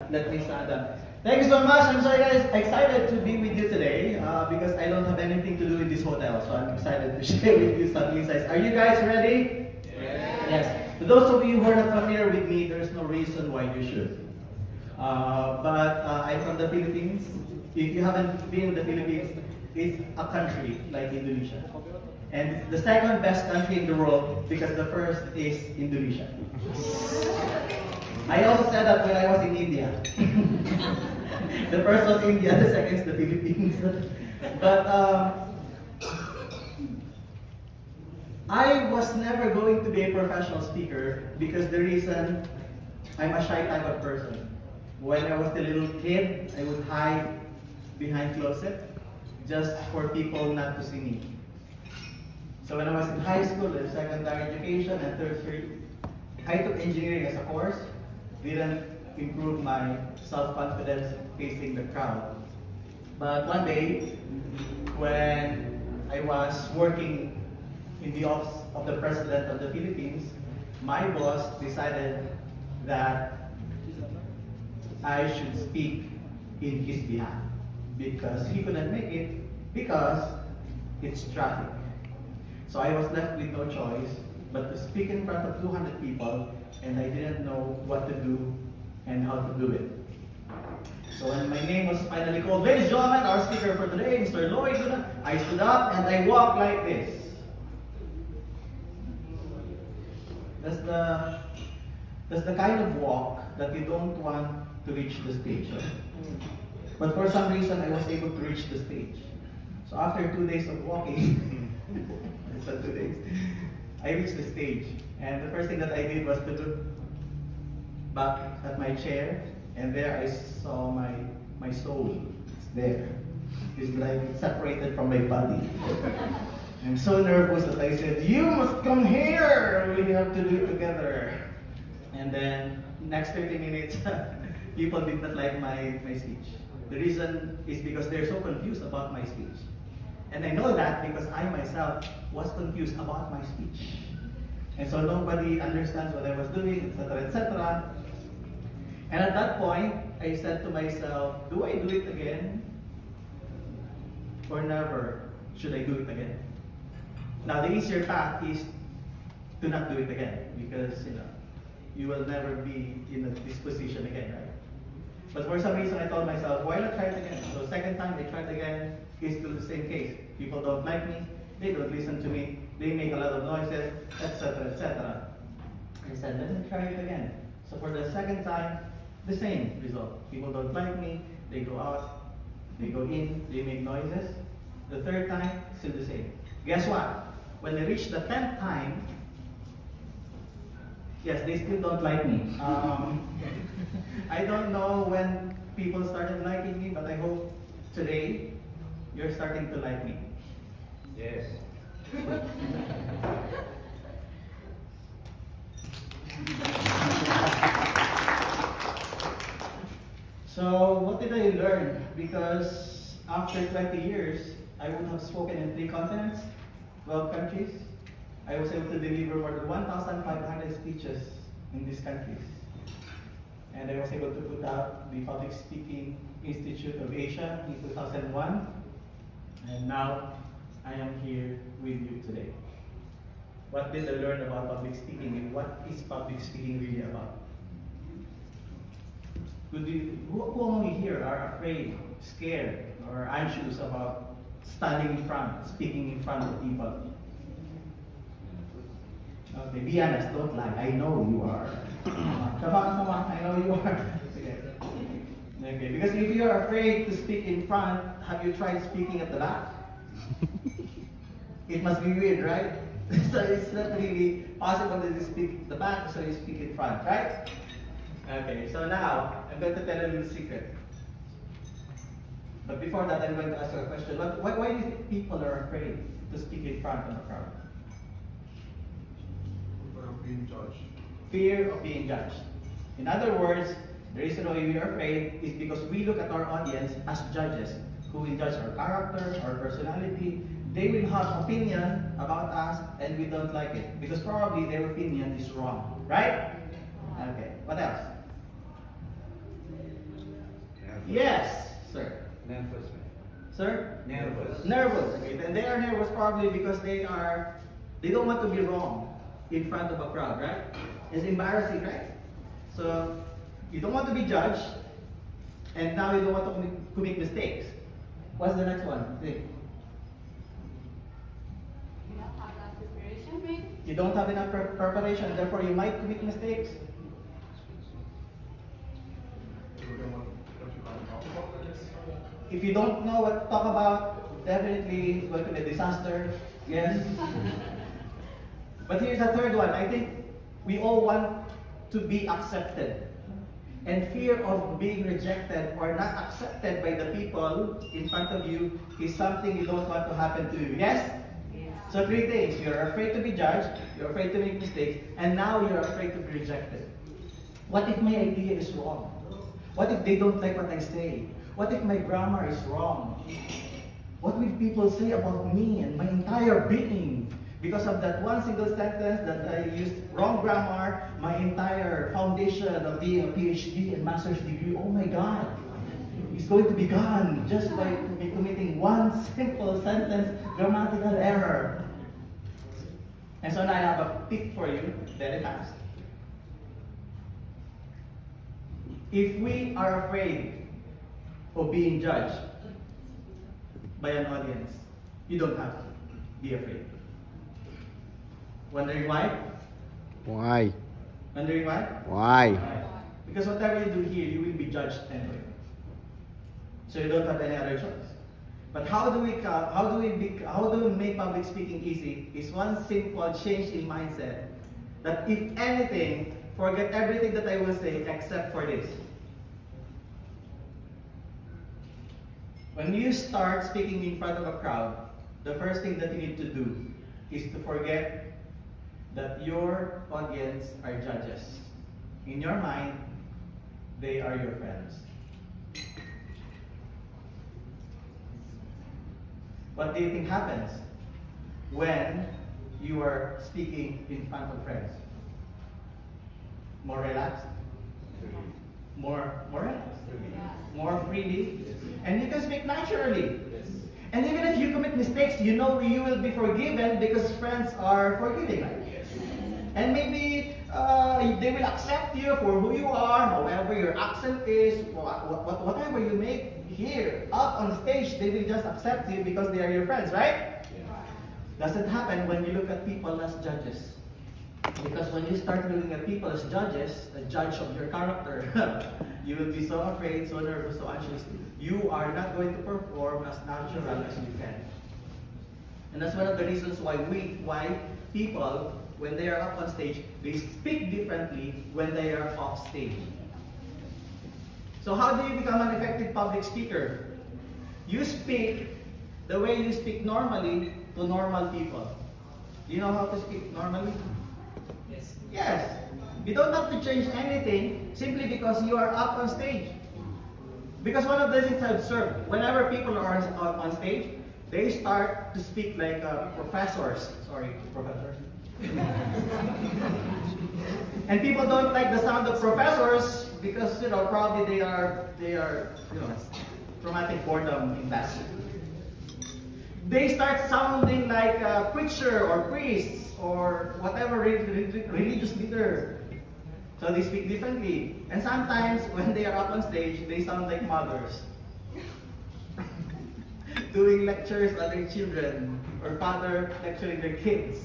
Let me stand up. Thank you so much. I'm so guys excited to be with you today because I don't have anything to do in this hotel, so I'm excited to share with you some insights. Are you guys ready? Yes. For those of you who are not familiar with me, there's no reason why you should. I'm from the Philippines. If you haven't been in the Philippines, it's a country like Indonesia. And it's the second best country in the world because the first is Indonesia. I also said that when I was in India. The first was India, the second is the Philippines. But I was never going to be a professional speaker because the reason I'm a shy type of person. When I was a little kid, I would hide behind closet just for people not to see me. So when I was in high school, and secondary education, and tertiary, I took engineering as a course. Didn't improve my self-confidence facing the crowd. But one day, when I was working in the office of the President of the Philippines, my boss decided that I should speak in his behalf because he couldn't make it because it's traffic. So I was left with no choice but to speak in front of 200 people, and I didn't know what to do and how to do it. So when my name was finally called, ladies and gentlemen, our speaker for today, Mr. Lloyd, I stood up and I walked like this. That's the kind of walk that you don't want to reach the stage. But for some reason, I was able to reach the stage. So after 2 days of walking, it's 2 days, I reached the stage. And the first thing that I did was to look back at my chair, and there I saw my soul. It's there. It's like separated from my body. I'm so nervous that I said, "You must come here! We have to do it together." And then, next 30 minutes, people did not like my speech. The reason is because they're so confused about my speech. And I know that because I myself was confused about my speech. And so nobody understands what I was doing, etc., etc. And at that point, I said to myself, do I do it again? Or never should I do it again? Now, the easier path is to not do it again because, you will never be in this position again, right? But for some reason, I told myself, why not try it again? So second time I tried again, it's still the same case. People don't like me, they don't listen to me, they make a lot of noises, etc., etc. I said, let me try it again. So for the second time, the same result. People don't like me, they go out, they go in, they make noises. The third time, still the same. Guess what? When I reach the 10th time, yes, they still don't like me. I don't know when people started liking me, but I hope today you're starting to like me. Yes. So what did I learn? Because after 20 years, I would have spoken in 3 continents, 12 countries. I was able to deliver more than 1,500 speeches in these countries. And I was able to put out the Public Speaking Institute of Asia in 2001. And now I am here with you today. What did I learn about public speaking and what is public speaking really about? Who among you here are afraid, scared, or anxious about standing in front, speaking in front of people? Okay, be honest, don't lie. I know you are. Come on, I know you are. Okay, because if you are afraid to speak in front, have you tried speaking at the back? It must be weird, right? So it's not really possible that you speak at the back, so you speak in front, right? Okay, so now, I'm going to tell you a little secret. But before that, I'm going to ask you a question. Why do you think people are afraid to speak in front of a crowd? Fear of being judged. Fear of being judged. In other words, the reason why we are afraid is because we look at our audience as judges who will judge our character, our personality. They will have opinion about us and we don't like it because probably their opinion is wrong, right? Okay, what else? Yes, sir. Nervous. Sir? Nervous. Nervous. Okay. And they are nervous probably because they don't want to be wrong in front of a crowd, right? It's embarrassing, right? So you don't want to be judged, and now you don't want to commit mistakes. What's the next one? Think. You don't have that preparation, maybe? You don't have enough preparation, therefore you might commit mistakes. If you don't know what to talk about, definitely it's going to be a disaster. Yes. But here's the third one. I think we all want to be accepted. And fear of being rejected or not accepted by the people in front of you is something you don't want to happen to you. Yes? Yes. So three things. You're afraid to be judged, you're afraid to make mistakes, and now you're afraid to be rejected. What if my idea is wrong? What if they don't like what I say? What if my grammar is wrong? What will people say about me and my entire being? Because of that one single sentence that I used wrong grammar, my entire foundation of being a PhD and master's degree, oh my God, is going to be gone just by me committing one simple sentence grammatical error. And so now I have a tip for you, very fast. If we are afraid of being judged by an audience, you don't have to be afraid. Wondering why? Why? Wondering why? Why? Because whatever you do here, you will be judged anyway. So you don't have any other choice. But how do we make public speaking easy? Is one simple change in mindset. That if anything, forget everything that I will say except for this. When you start speaking in front of a crowd, the first thing that you need to do is to forget that your audience are judges. In your mind, they are your friends. What do you think happens when you are speaking in front of friends? More relaxed? More relaxed? More freely? And you can speak naturally. And even if you commit mistakes, you know you will be forgiven because friends are forgiving, right? And maybe they will accept you for who you are, however your accent is, whatever you make here, up on stage, they will just accept you because they are your friends, right? Doesn't happen when you look at people as judges. Because when you start looking at people as judges, a judge of your character, you will be so afraid, so nervous, so anxious. You are not going to perform as natural as you can. And that's one of the reasons why people, when they are up on stage, they speak differently when they are off stage. So how do you become an effective public speaker? You speak the way you speak normally to normal people. Do you know how to speak normally? Yes. Yes. You don't have to change anything simply because you are up on stage. Because one of the things I observed, whenever people are on stage, they start to speak like professors. Sorry, professors. And people don't like the sound of professors because probably they are traumatic boredom in that. They start sounding like a preacher or priest or whatever religious leader. So they speak differently. And sometimes when they are up on stage, they sound like mothers. Doing lectures on their children or father lecturing their kids.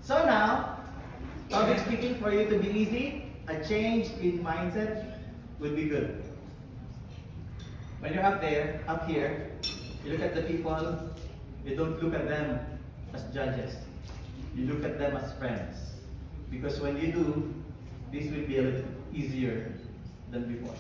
So now, public speaking for you to be easy, a change in mindset would be good. When you're up here, you look at the people, you don't look at them as judges. You look at them as friends. Because when you do, this will be a little easier than before.